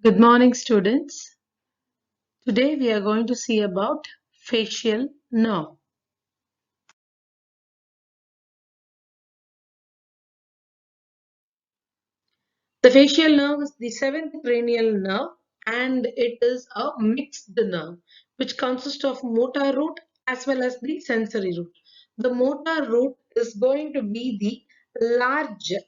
Good morning, students. Today we are going to see about facial nerve. The facial nerve is the seventh cranial nerve and it is a mixed nerve which consists of motor root as well as the sensory root. The motor root is going to be the largest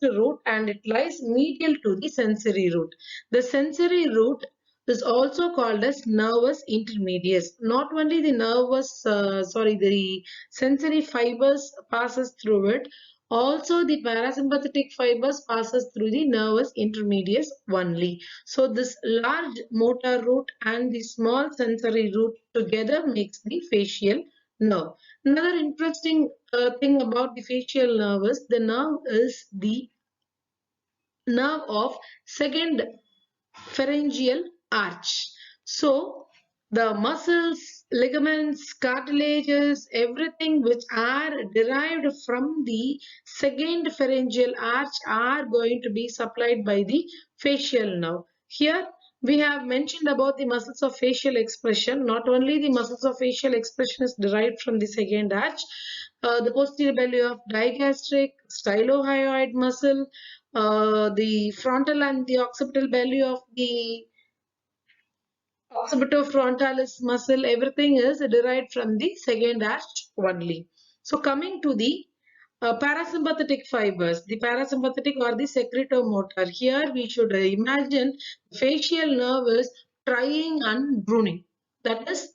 root and it lies medial to the sensory root. The sensory root is also called as nervus intermedius. Not only the the sensory fibers passes through it, also the parasympathetic fibers passes through the nervus intermedius only. So this large motor root and the small sensory root together makes the facial nerve. Another interesting thing about the facial nerve is the nerve is the nerve of second pharyngeal arch. So the muscles, ligaments, cartilages, everything which are derived from the second pharyngeal arch are going to be supplied by the facial nerve. Here we have mentioned about the muscles of facial expression. Not only the muscles of facial expression is derived from the second arch, the posterior belly of digastric, stylohyoid muscle, the frontal and the occipital belly of the occipitofrontalis muscle, everything is derived from the second arch only. So coming to the parasympathetic fibers, the parasympathetic or the secretomotor. Here we should imagine facial nerve is trying and pruning. That is,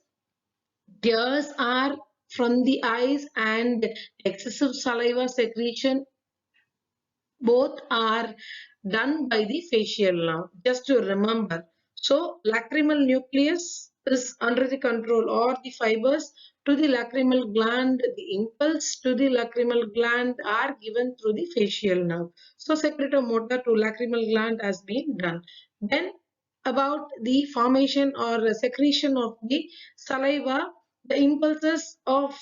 tears are from the eyes and excessive saliva secretion both are done by the facial nerve. Just to remember. So lacrimal nucleus is under the control or the fibers to the lacrimal gland, the impulse to the lacrimal gland are given through the facial nerve. So secretomotor to lacrimal gland has been done. Then about the formation or secretion of the saliva, the impulses of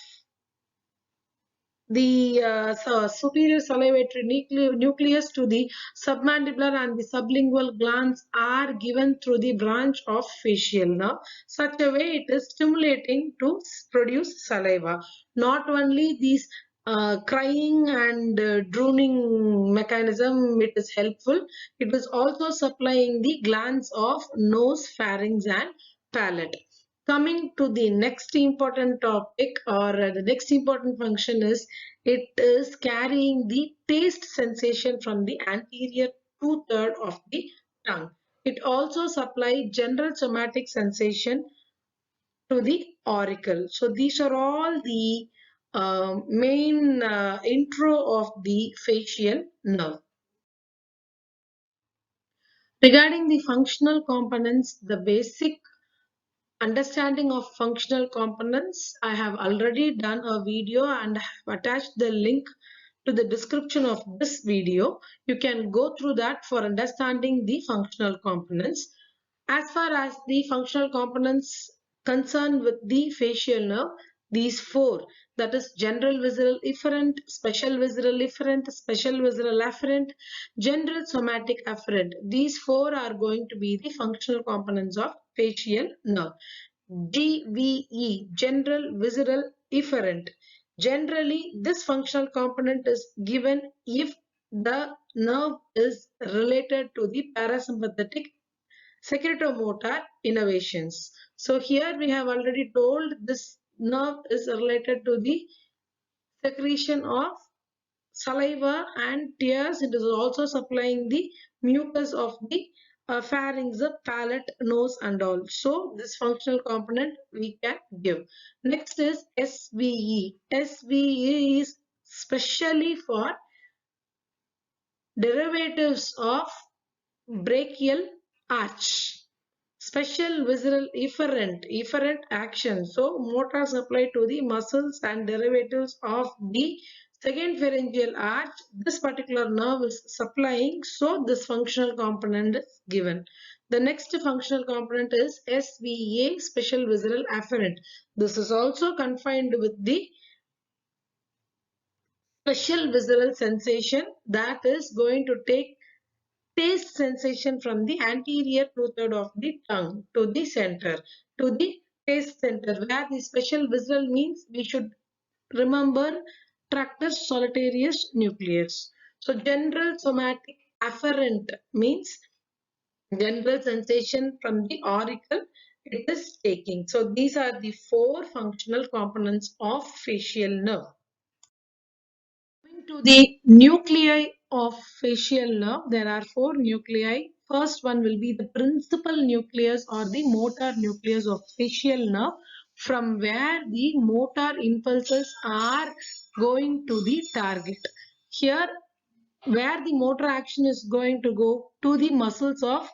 the superior salivatory nucleus to the submandibular and the sublingual glands are given through the branch of facial nerve. Such a way it is stimulating to produce saliva. Not only these crying and drooning mechanism it is helpful, it is also supplying the glands of nose, pharynx and palate. Coming to the next important topic or the next important function is it is carrying the taste sensation from the anterior two-thirds of the tongue. It also supplies general somatic sensation to the auricle. So these are all the main intro of the facial nerve. Regarding the functional components, the basic understanding of functional components, I have already done a video and have attached the link to the description of this video. You can go through that for understanding the functional components. As far as the functional components concerned with the facial nerve, these four, that is general visceral efferent, special visceral efferent, special visceral afferent, general somatic afferent. These four are going to be the functional components of facial nerve. GVE, general visceral efferent. Generally, this functional component is given if the nerve is related to the parasympathetic secretomotor innervations. So here we have already told this nerve is related to the secretion of saliva and tears. It is also supplying the mucus of the pharynx, the palate, nose and all. So this functional component we can give. Next is SVE. SVE is specially for derivatives of brachial arch. Special visceral efferent action. So motor supply to the muscles and derivatives of the second pharyngeal arch. This particular nerve is supplying. So this functional component is given. The next functional component is SVA, special visceral afferent. This is also confined with the special visceral sensation that is going to take taste sensation from the anterior two-third of the tongue to the center, to the taste center, where the special visual means we should remember tractus solitarius nucleus. So general somatic afferent means general sensation from the auricle it is taking. So these are the four functional components of facial nerve. Coming to the nuclei of facial nerve, there are four nuclei. First one will be the principal nucleus or the motor nucleus of facial nerve, from where the motor impulses are going to the target. Here, where the motor action is going to go to the muscles of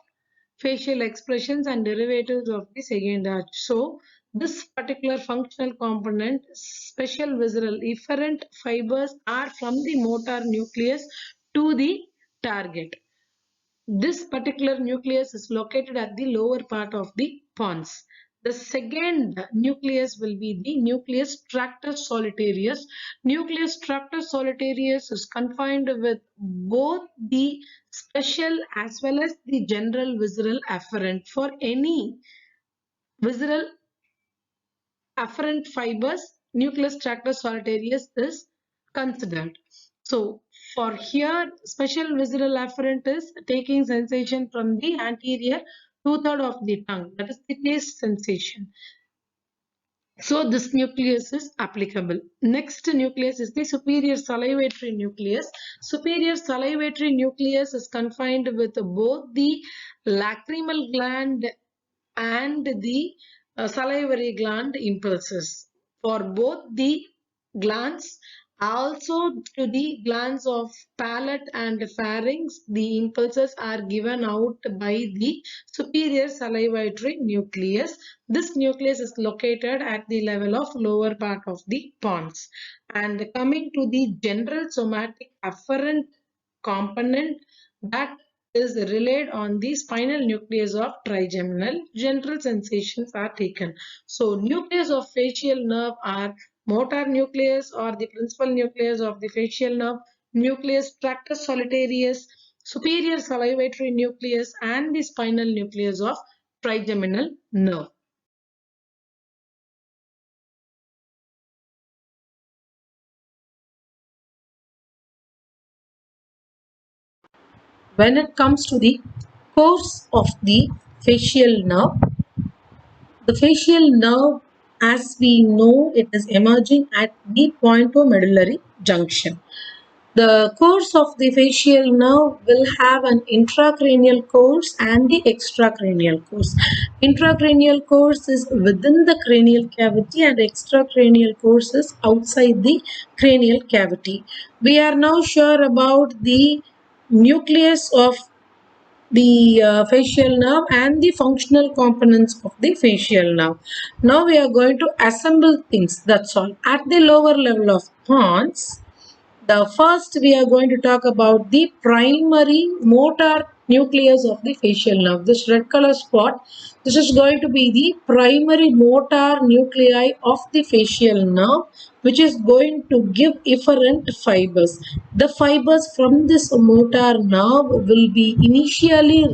facial expressions and derivatives of the second arch. So, this particular functional component, special visceral efferent fibers are from the motor nucleus to the target. This particular nucleus is located at the lower part of the pons. The second nucleus will be the nucleus tractus solitarius. Nucleus tractus solitarius is confined with both the special as well as the general visceral afferent. For any visceral afferent fibers, nucleus tractus solitarius is considered. So for here, special visceral afferent is taking sensation from the anterior two-third of the tongue, that is the taste sensation. So this nucleus is applicable. Next nucleus is the superior salivatory nucleus. Superior salivatory nucleus is confined with both the lacrimal gland and the salivary gland impulses. For both the glands, also to the glands of palate and pharynx, the impulses are given out by the superior salivatory nucleus. This nucleus is located at the level of lower part of the pons. And coming to the general somatic afferent component, that is relayed on the spinal nucleus of trigeminal. General sensations are taken. So nucleus of facial nerve are motor nucleus or the principal nucleus of the facial nerve, nucleus tractus solitarius, superior salivatory nucleus and the spinal nucleus of trigeminal nerve. When it comes to the course of the facial nerve, the facial nerve, as we know, it is emerging at the pointomedullary junction. The course of the facial nerve will have an intracranial course and the extracranial course. Intracranial course is within the cranial cavity and extracranial course is outside the cranial cavity. We are now sure about the nucleus of the facial nerve and the functional components of the facial nerve. Now we are going to assemble things, that's all. At the lower level of pons, the first we are going to talk about the primary motor nucleus of the facial nerve. This red color spot, this is going to be the primary motor nuclei of the facial nerve, which is going to give efferent fibers. The fibers from this motor nerve will be initially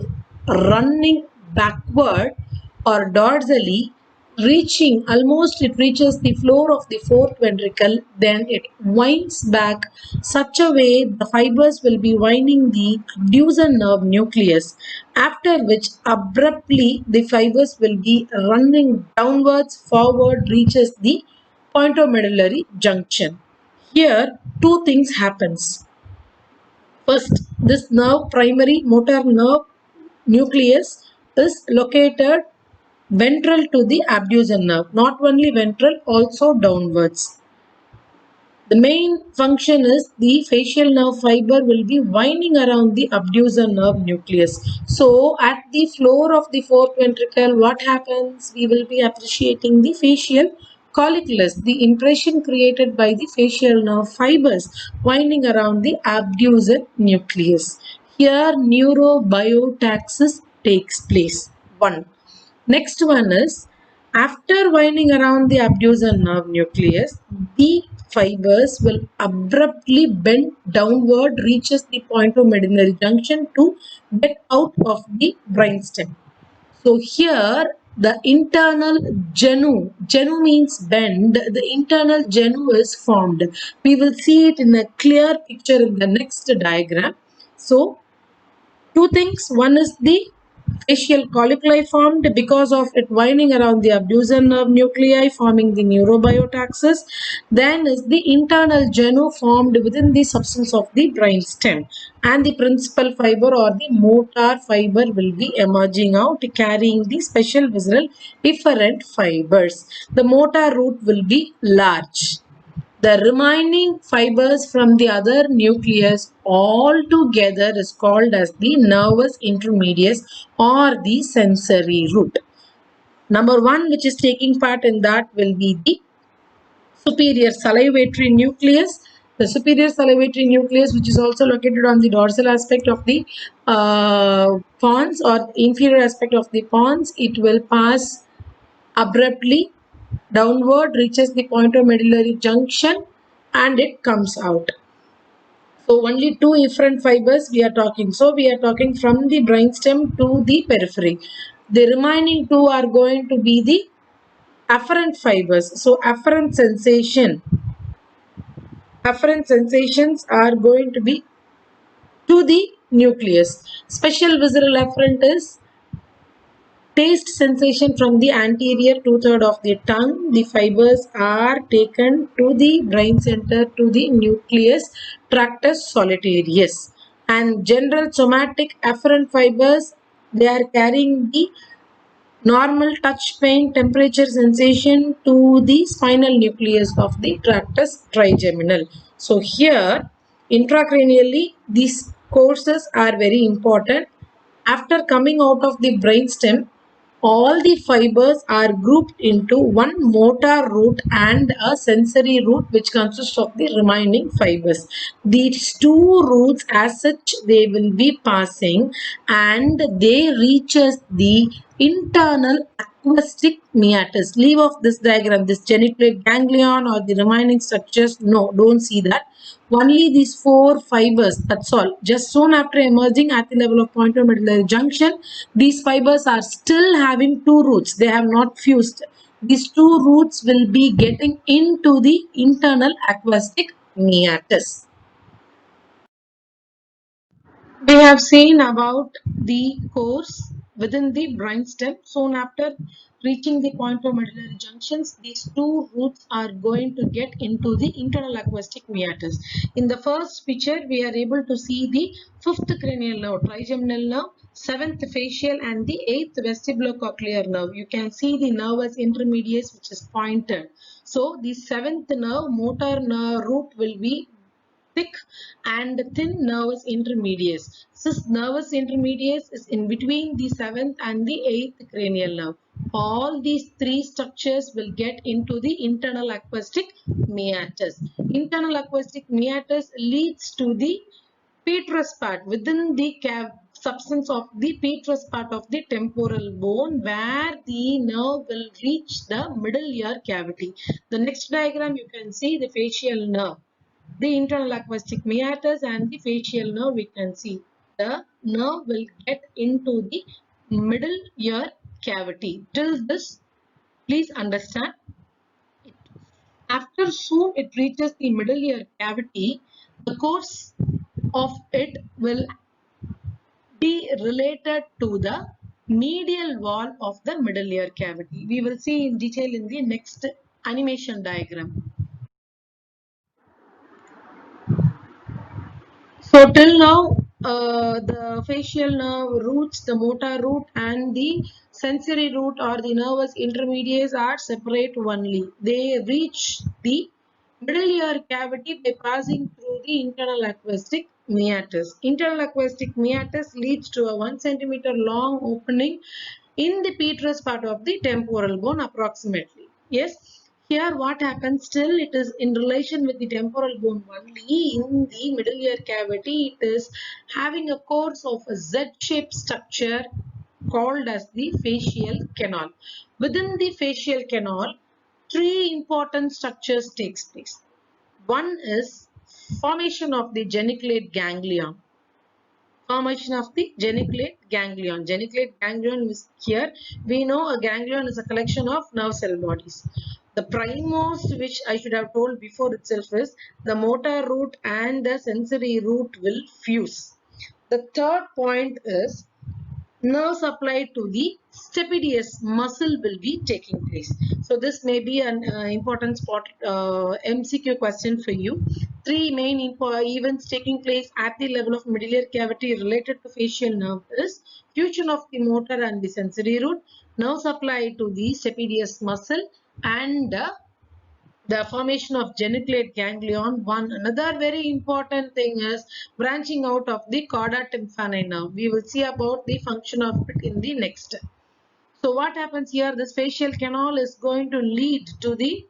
running backward or dorsally, reaching almost it reaches the floor of the fourth ventricle, then it winds back such a way the fibers will be winding the abducens nerve nucleus, after which abruptly the fibers will be running downwards forward reaches the pointomedullary junction. Here two things happens. First, this nerve, primary motor nerve nucleus, is located ventral to the abducens nerve, not only ventral, also downwards. The main function is the facial nerve fiber will be winding around the abducens nerve nucleus. So at the floor of the fourth ventricle, what happens? We will be appreciating the facial colliculus, the impression created by the facial nerve fibers winding around the abducens nucleus. Here neurobiotaxis takes place. 1. Next one is, after winding around the abducens nerve nucleus, the fibers will abruptly bend downward, reaches the pointomedullary junction to get out of the brainstem. So here the internal genu means bend, the internal genu is formed. We will see it in a clear picture in the next diagram. So two things. One is the facial colliculi formed because of it winding around the abducens nerve nuclei forming the neurobiotaxis. Then is the internal genu formed within the substance of the brainstem, and the principal fiber or the motor fiber will be emerging out carrying the special visceral efferent fibers. The motor root will be large. The remaining fibers from the other nucleus all together is called as the nervus intermedius or the sensory root. Number one, which is taking part in that, will be the superior salivatory nucleus. The superior salivatory nucleus, which is also located on the dorsal aspect of the pons or inferior aspect of the pons, it will pass abruptly downward, reaches the pointomedullary junction, and it comes out. So only two efferent fibers we are talking. So we are talking from the brainstem to the periphery. The remaining two are going to be the afferent fibers. So afferent sensations are going to be to the nucleus. Special visceral afferent is taste sensation from the anterior two-thirds of the tongue. The fibers are taken to the brain center to the nucleus tractus solitarius. And general somatic afferent fibers, they are carrying the normal touch pain temperature sensation to the spinal nucleus of the tractus trigeminal. So here intracranially these courses are very important. After coming out of the brainstem, all the fibers are grouped into one motor root and a sensory root which consists of the remaining fibers. These two roots as such they will be passing and they reaches the internal acoustic meatus. Leave off this diagram, this geniculate ganglion or the remaining structures. No, don't see that. Only these four fibers, that's all. Just soon after emerging at the level of pointomedullary junction, these fibers are still having two roots. They have not fused. These two roots will be getting into the internal acoustic meatus. We have seen about the course within the brainstem. Soon after reaching the pointomedullary junctions, these two roots are going to get into the internal acoustic meatus. In the first picture, we are able to see the fifth cranial nerve, trigeminal nerve, seventh facial, and the eighth vestibulocochlear nerve. You can see the nervus intermedius, which is pointed. So the seventh nerve, motor nerve root, will be thick and thin nervus intermedius. This nervus intermedius is in between the seventh and the eighth cranial nerve. All these three structures will get into the internal acoustic meatus. Internal acoustic meatus leads to the petrous part within the substance of the petrous part of the temporal bone where the nerve will reach the middle ear cavity. The next diagram you can see the facial nerve, the internal acoustic meatus and the facial nerve. We can see the nerve will get into the middle ear cavity. Till this, please understand. After soon it reaches the middle ear cavity, the course of it will be related to the medial wall of the middle ear cavity. We will see in detail in the next animation diagram. So till now, the facial nerve roots, the motor root and the sensory root or the nervous intermediates are separate only. They reach the middle ear cavity by passing through the internal acoustic meatus. Internal acoustic meatus leads to a 1 centimeter long opening in the petrous part of the temporal bone approximately. Yes, here what happens, still it is in relation with the temporal bone only. In the middle ear cavity, it is having a course of a Z-shaped structure called as the facial canal. Within the facial canal, three important structures takes place. One is formation of the geniculate ganglion. Formation of the geniculate ganglion. Geniculate ganglion is here. We know a ganglion is a collection of nerve cell bodies. The primemost, which I should have told before itself, is the motor root and the sensory root will fuse. The third point is nerve supply to the stapedius muscle will be taking place. So this may be an important spot MCQ question for you. Three main events taking place at the level of medullary cavity related to facial nerve is fusion of the motor and the sensory root, nerve supply to the stapedius muscle, and the formation of geniculate ganglion. One another very important thing is branching out of the chorda tympani nerve. We will see about the function of it in the next. So what happens here? This facial canal is going to lead to the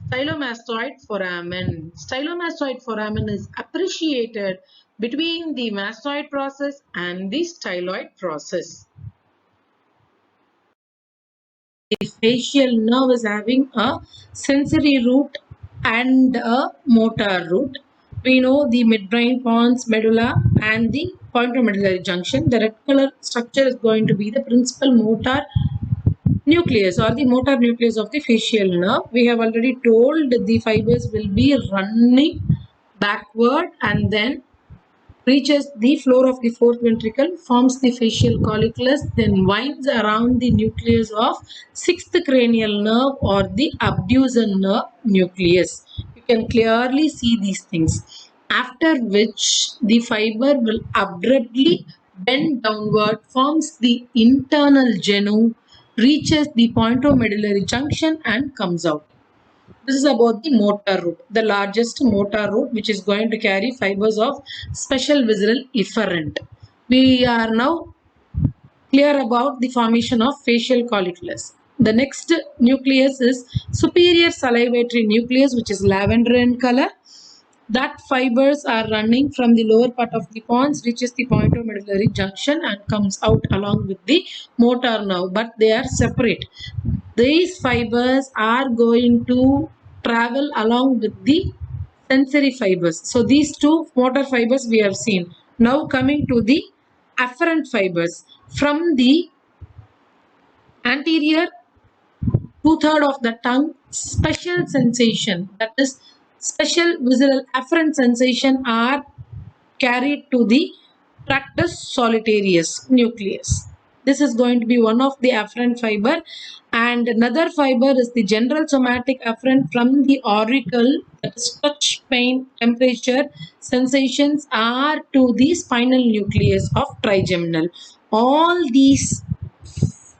stylomastoid foramen. Stylomastoid foramen is appreciated between the mastoid process and the styloid process. The facial nerve is having a sensory root and a motor root. We know the midbrain, pons, medulla, and the pointomedullary junction. The red color structure is going to be the principal motor nucleus or the motor nucleus of the facial nerve. We have already told the fibers will be running backward and then reaches the floor of the fourth ventricle, forms the facial colliculus, then winds around the nucleus of sixth cranial nerve or the abducer nerve nucleus. You can clearly see these things. After which the fiber will abruptly bend downward, forms the internal genu, reaches the pointomedullary junction and comes out. This is about the motor root, the largest motor root which is going to carry fibers of special visceral efferent. We are now clear about the formation of facial colliculus. The next nucleus is superior salivatory nucleus, which is lavender in color. That fibers are running from the lower part of the pons, reaches the pointomedullary junction and comes out along with the motor nerve, but they are separate. These fibers are going to travel along with the sensory fibers. So these two motor fibers we have seen. Now coming to the afferent fibers. From the anterior two-thirds of the tongue, special sensation, that is special visceral afferent sensation, are carried to the tractus solitarius nucleus. This is going to be one of the afferent fiber, and another fiber is the general somatic afferent from the auricle, that is touch, pain, temperature, sensations, are to the spinal nucleus of trigeminal. All these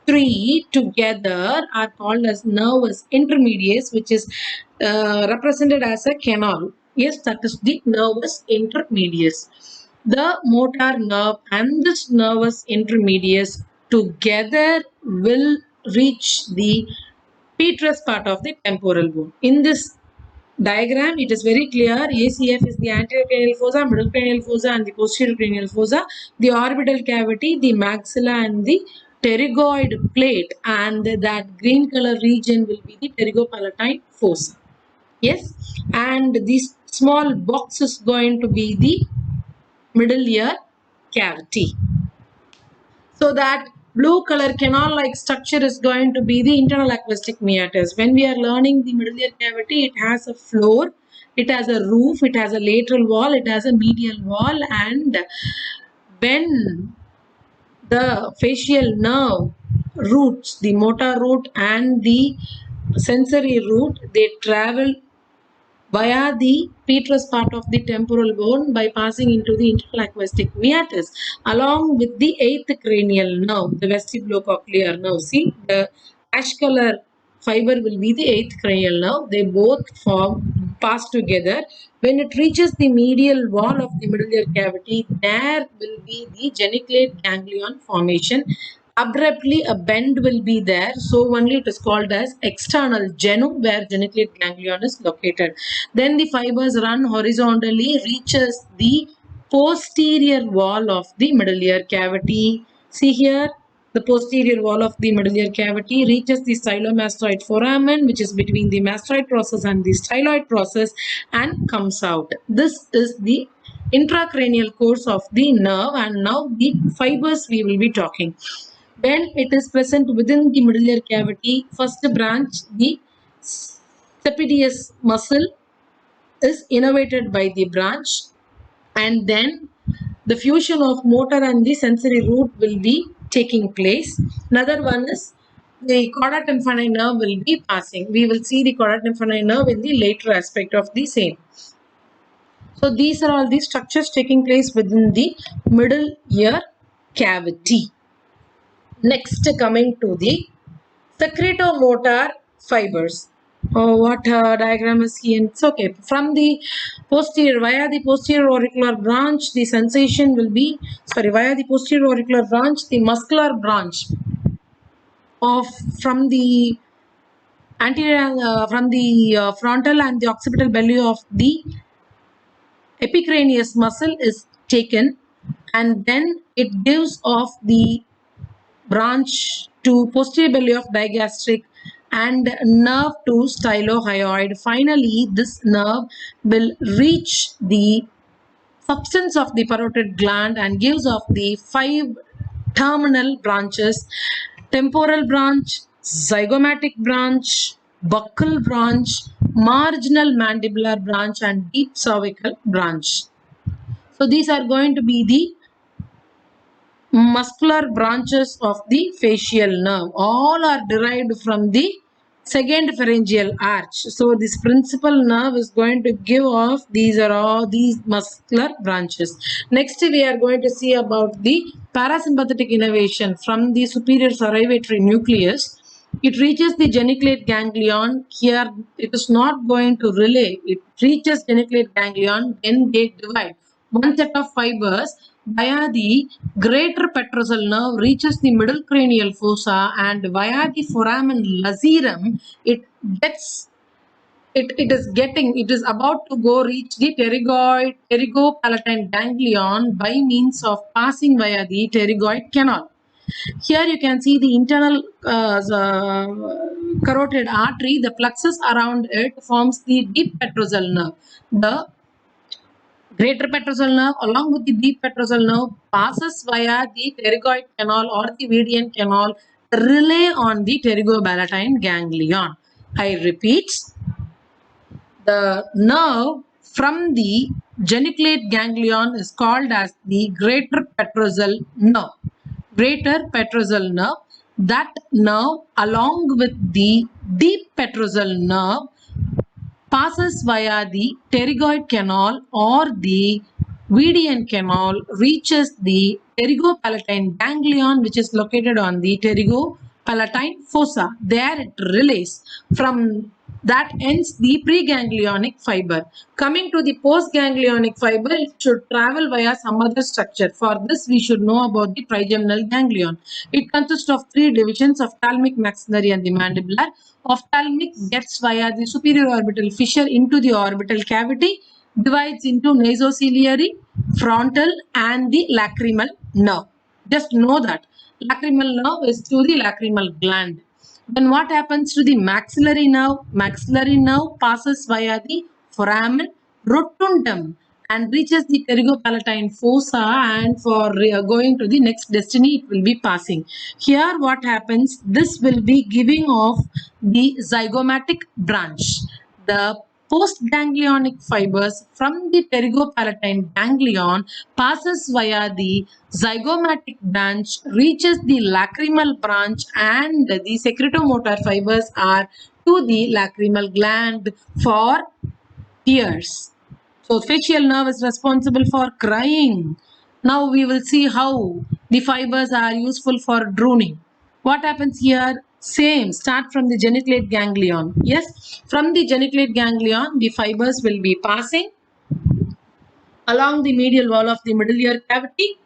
three together are called as nervous intermediates, which is represented as a canal. Yes, that is the nervous intermediates. The motor nerve and this nervous intermediates together will reach the petrous part of the temporal bone. In this diagram, it is very clear. ACF is the anterior cranial fossa, middle cranial fossa, and the posterior cranial fossa. The orbital cavity, the maxilla, and the pterygoid plate, and that green color region will be the pterygopalatine fossa. Yes, and this small box is going to be the middle ear cavity. So that blue color canal-like structure is going to be the internal acoustic meatus. When we are learning the middle ear cavity, it has a floor, it has a roof, it has a lateral wall, it has a medial wall, and when the facial nerve roots, the motor root and the sensory root, they travel via the petrous part of the temporal bone by passing into the internal acoustic meatus along with the eighth cranial nerve, the vestibulocochlear nerve. See, the ash color fiber will be the eighth cranial nerve. They both pass together. When it reaches the medial wall of the middle ear cavity, there will be the geniculate ganglion formation. Abruptly a bend will be there, so only it is called as external genu, where geniculate ganglion is located. Then the fibers run horizontally, reaches the posterior wall of the middle ear cavity. See here, The posterior wall of the middle ear cavity reaches the stylomastoid foramen, which is between the mastoid process and the styloid process, and comes out. This is the intracranial course of the nerve, and now the fibers we will be talking. When it is present within the middle ear cavity, first branch, the stapedius muscle is innervated by the branch, and then the fusion of motor and the sensory root will be taking place. Another one is the chorda tympani nerve will be passing. We will see the chorda tympani nerve in the later aspect of the same. So these are all the structures taking place within the middle ear cavity. Next, coming to the secretomotor fibers. Oh, what diagram is here? It's okay. From the posterior, via the posterior auricular branch, the sensation will be, via the posterior auricular branch, the muscular branch of from the anterior, from the frontal and the occipital belly of the epicranius muscle is taken, and then it gives off the branch to posterior belly of digastric and nerve to stylohyoid. Finally, this nerve will reach the substance of the parotid gland and gives off the 5 terminal branches: temporal branch, zygomatic branch, buccal branch, marginal mandibular branch, and deep cervical branch. So these are going to be the muscular branches of the facial nerve. All are derived from the second pharyngeal arch. So this principal nerve is going to give off, these are all these muscular branches. Next we are going to see about the parasympathetic innervation from the superior salivatory nucleus. It reaches the geniculate ganglion. Here it is not going to relay. It reaches geniculate ganglion when they divide. One set of fibers via the greater petrosal nerve reaches the middle cranial fossa, and via the foramen lacerum it is about to go reach the pterygopalatine ganglion by means of passing via the pterygoid canal. Here you can see the internal carotid artery. The plexus around it forms the deep petrosal nerve. The greater petrosal nerve along with the deep petrosal nerve passes via the pterygoid canal or the Vedian canal, relay on the pterygopalatine ganglion. I repeat, the nerve from the geniculate ganglion is called as the greater petrosal nerve. Greater petrosal nerve. That nerve along with the deep petrosal nerve passes via the pterygoid canal or the Vedian canal, reaches the pterygopalatine ganglion, which is located on the pterygopalatine fossa. There it relays. From that ends the preganglionic fiber. Coming to the postganglionic fiber, it should travel via some other structure. For this, we should know about the trigeminal ganglion. It consists of 3 divisions: ophthalmic, maxillary, and the mandibular. Ophthalmic gets via the superior orbital fissure into the orbital cavity, divides into nasociliary, frontal, and the lacrimal nerve. Just know that lacrimal nerve is to the lacrimal gland. Then what happens to the maxillary nerve? Maxillary nerve passes via the foramen rotundum and reaches the pterygopalatine fossa, and for going to the next destiny it will be passing. Here what happens? This will be giving off the zygomatic branch. The postganglionic fibers from the pterygopalatine ganglion passes via the zygomatic branch, reaches the lacrimal branch, and the secretomotor fibers are to the lacrimal gland for tears. So facial nerve is responsible for crying. Now we will see how the fibers are useful for drooning. What happens here? Same, start from the geniculate ganglion. Yes, from the geniculate ganglion, the fibers will be passing along the medial wall of the middle ear cavity,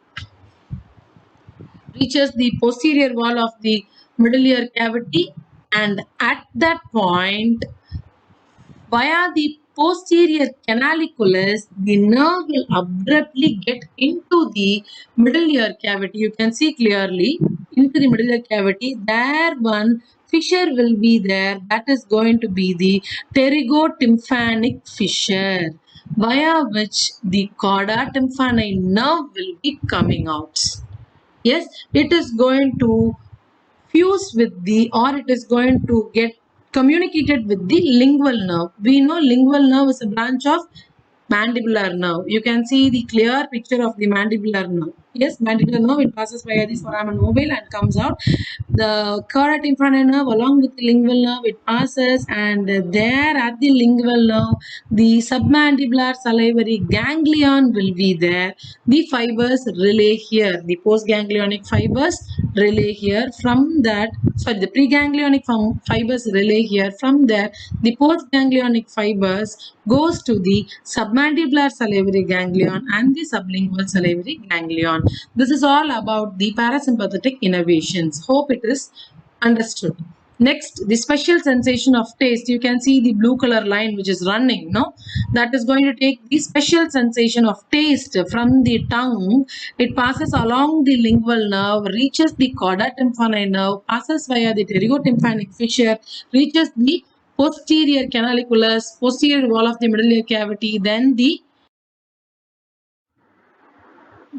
reaches the posterior wall of the middle ear cavity, and at that point, via the posterior canaliculus, the nerve will abruptly get into the middle ear cavity. You can see clearly. into the middle cavity, there one fissure will be there. That is going to be the pterygotympanic fissure, via which the cauda tympani nerve will be coming out. Yes, it is going to fuse with the, or it is going to get communicated with the lingual nerve. We know lingual nerve is a branch of mandibular nerve. You can see the clear picture of the mandibular nerve. Yes, mandibular nerve, it passes via the foramen mobile and comes out. The choroid tympanic nerve along with the lingual nerve, it passes, and there at the lingual nerve, the submandibular salivary ganglion will be there. The fibers relay here. The postganglionic fibers relay here. From that, sorry, the preganglionic fibers relay here. From there, the postganglionic fibers goes to the submandibular salivary ganglion and the sublingual salivary ganglion. This is all about the parasympathetic innervations. Hope it is understood. Next, the special sensation of taste. You can see the blue color line which is running, no? That is going to take the special sensation of taste from the tongue. It passes along the lingual nerve, reaches the cauda tympani nerve, passes via the pterygotympanic fissure, reaches the posterior canaliculus, posterior wall of the middle ear cavity, then the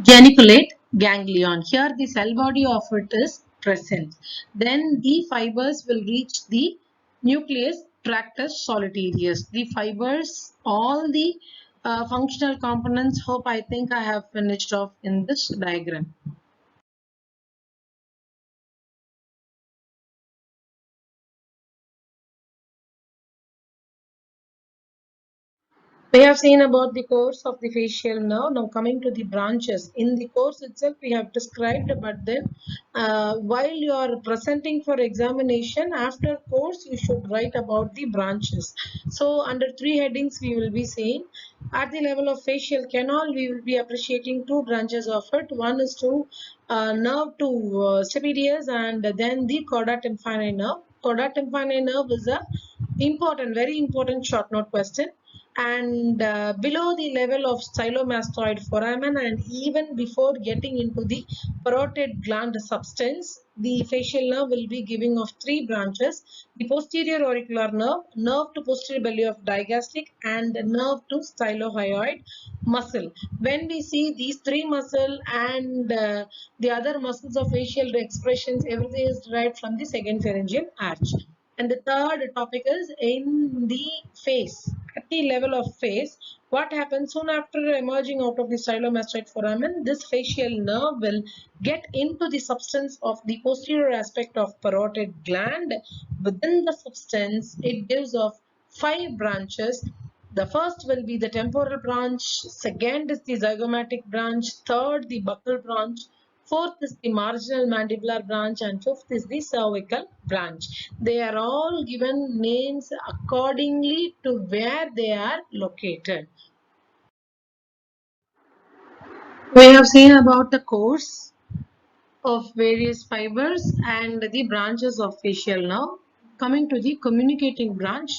geniculate ganglion. Here the cell body of it is present. Then the fibers will reach the nucleus tractus solitarius. The fibers, all the functional components, hope I think I have finished off in this diagram. We have seen about the course of the facial nerve. Now coming to the branches. In the course itself we have described, but then while you are presenting for examination, after course you should write about the branches. So under three headings we will be saying, at the level of facial canal we will be appreciating two branches of it. One is to nerve to stapedius, and then the cauda tympani nerve. Cauda tympani nerve is a important, very important short note question, and below the level of stylomastoid foramen, and even before getting into the parotid gland substance, the facial nerve will be giving of three branches: the posterior auricular nerve, nerve to posterior belly of digastric, and nerve to stylohyoid muscle. When we see these three muscle and the other muscles of facial expressions, everything is derived from the second pharyngeal arch. And the third topic is in the face. At the level of face, what happens soon after emerging out of the stylomastoid foramen? This facial nerve will get into the substance of the posterior aspect of parotid gland. Within the substance, it gives off five branches. The first will be the temporal branch, second is the zygomatic branch, third the buccal branch, fourth is the marginal mandibular branch, and fifth is the cervical branch. They are all given names accordingly to where they are located. We have seen about the course of various fibers and the branches of facial nerve. Coming to the communicating branch,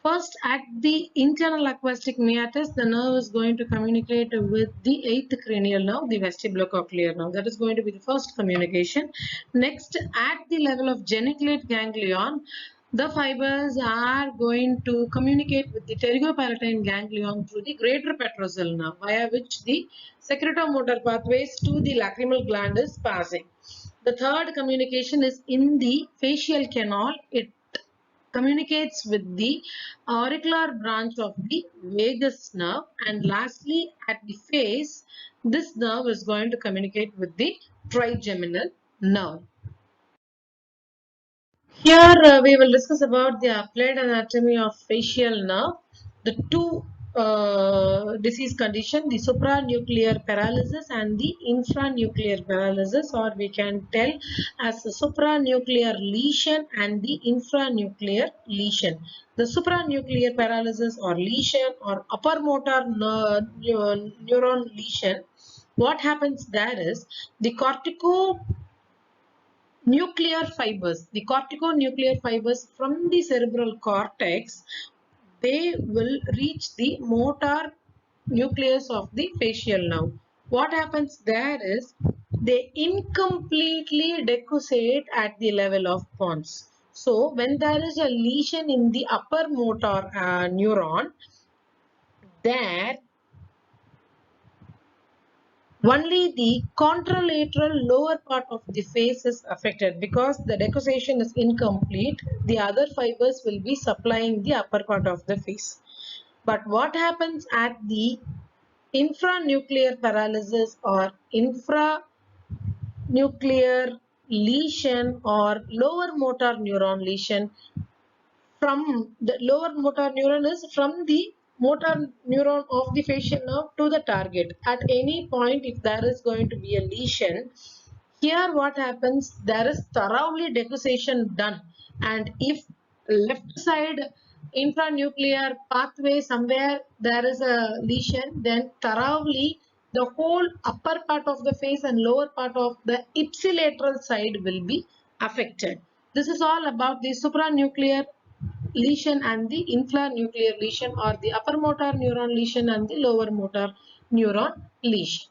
first at the internal acoustic meatus, the nerve is going to communicate with the eighth cranial nerve, the vestibulocochlear nerve. That is going to be the first communication. Next, at the level of geniculate ganglion, the fibers are going to communicate with the pterygopalatine ganglion through the greater petrosal nerve, via which the secretomotor pathways to the lacrimal gland is passing. The third communication is in the facial canal. It communicates with the auricular branch of the vagus nerve, and lastly at the face, this nerve is going to communicate with the trigeminal nerve. Here we will discuss about the applied anatomy of facial nerve. The two disease condition, the supranuclear paralysis and the infranuclear paralysis, or we can tell as a supranuclear lesion and the infranuclear lesion. The supranuclear paralysis or lesion or upper motor neuron lesion, what happens there is the the corticonuclear fibers from the cerebral cortex, they will reach the motor nucleus of the facial nerve. what happens there is they incompletely decussate at the level of pons. So when there is a lesion in the upper motor neuron, there only the contralateral lower part of the face is affected because the decussation is incomplete. The other fibers will be supplying the upper part of the face. But what happens at the infranuclear paralysis or infranuclear lesion or lower motor neuron lesion, from the lower motor neuron is from the motor neuron of the facial nerve to the target. At any point, if there is going to be a lesion, here what happens, there is thoroughly decussation done, and if left side infranuclear pathway somewhere there is a lesion, then thoroughly the whole upper part of the face and lower part of the ipsilateral side will be affected. This is all about the supranuclear lesion and the infranuclear lesion, or the upper motor neuron lesion and the lower motor neuron lesion.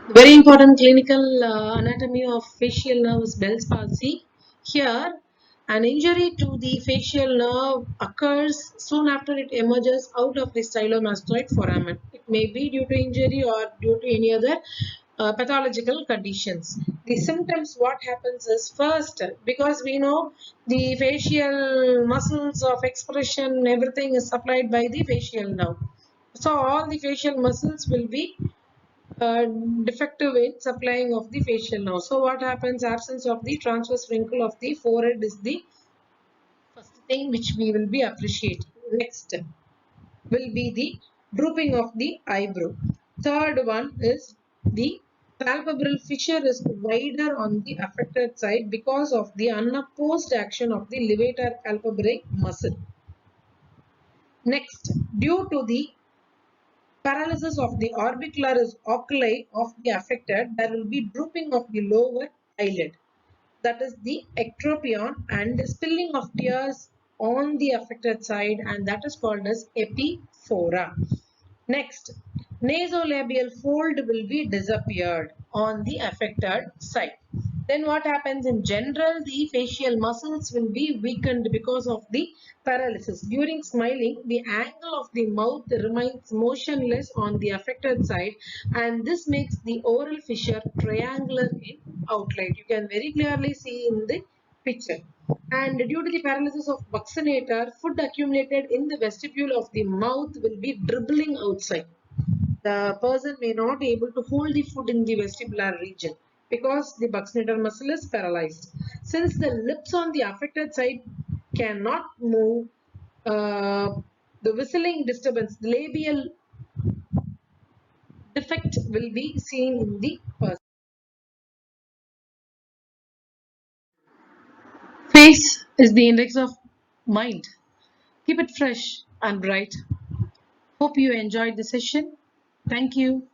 Very important clinical anatomy of facial nerve is Bell's palsy. Here, an injury to the facial nerve occurs soon after it emerges out of the stylomastoid foramen. It may be due to injury or due to any other pathological conditions. The symptoms, what happens is, first, because we know the facial muscles of expression, everything is supplied by the facial nerve. So all the facial muscles will be uh, defective in supplying of the facial nerve. So what happens? Absence of the transverse wrinkle of the forehead is the first thing which we will be appreciating. Next will be the drooping of the eyebrow. Third one is the palpebral fissure is wider on the affected side because of the unopposed action of the levator palpebrae muscle. Next, due to the paralysis of the orbicularis oculi of the affected, there will be drooping of the lower eyelid. That is the ectropion, and spilling of tears on the affected side, and that is called as epiphora. Next, nasolabial fold will be disappeared on the affected side. Then what happens in general, the facial muscles will be weakened because of the paralysis. During smiling, the angle of the mouth remains motionless on the affected side, and this makes the oral fissure triangular in outline. You can very clearly see in the picture. And due to the paralysis of buccinator, food accumulated in the vestibule of the mouth will be dribbling outside. The person may not be able to hold the food in the vestibular region because the buccinator muscle is paralyzed. Since the lips on the affected side cannot move, the whistling disturbance, the labial defect will be seen in the person. Face is the index of mind. Keep it fresh and bright. Hope you enjoyed the session. Thank you.